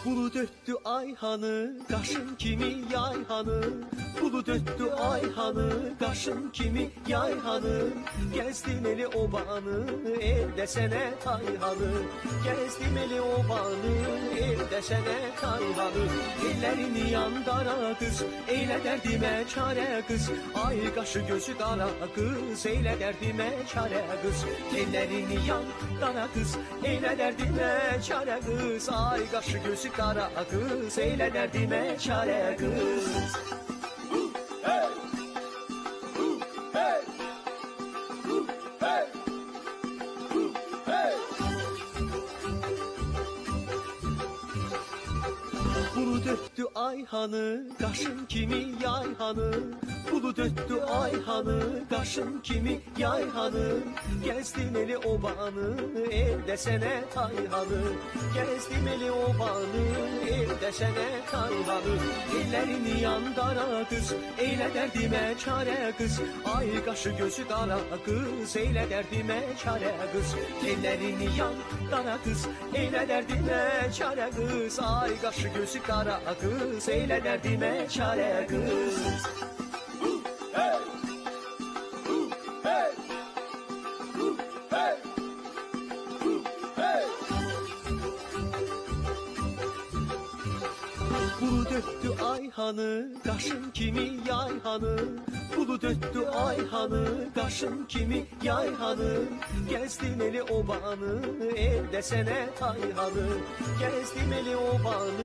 Bulut öttü ayhanı, kaşın kimi yayhanı. Bulut öttü ayhanı, kaşın kimi yayhanı. Gezdim eli obanı, el desene kayhanı. Gezdim eli obanı, el desene kayhanı. Ellerini yandara kız, eyle derdime çare kız. Ay kaşı gözü kara kız, eyle derdime çare kız. Ellerini yandara kız, eyle derdime çare kız. Ay kaşı gözü kara kız, eyle derdime çare kız. Hey! Hey! Hey! Hey! Bulut öttü ayhanı, kaşın kimi yayhanı. Bulut öttü ayhanı, kaşın kimi yayhanı. Gezdim eli obanı, el desene kayhanı. Gezdim eli obanı, el desene kayhanı. Ellerini yandara kız, eyle derdime çare kız. Ay kaşı gözü kara kız, eyle derdime çare kız. Ellerini yandara kız, eyle derdime çare kız. Ay kaşı gözü kara kız, eyle derdime çare kız. Hey! Hey! Hey! Hey! Bulut öttü ayhanı, kaşın kimi yayhanı. Bulut öttü ayhanı, kaşın kimi yayhanı. Gezdim eli obanı, el desene kayhanı. Gezdim eli obanı.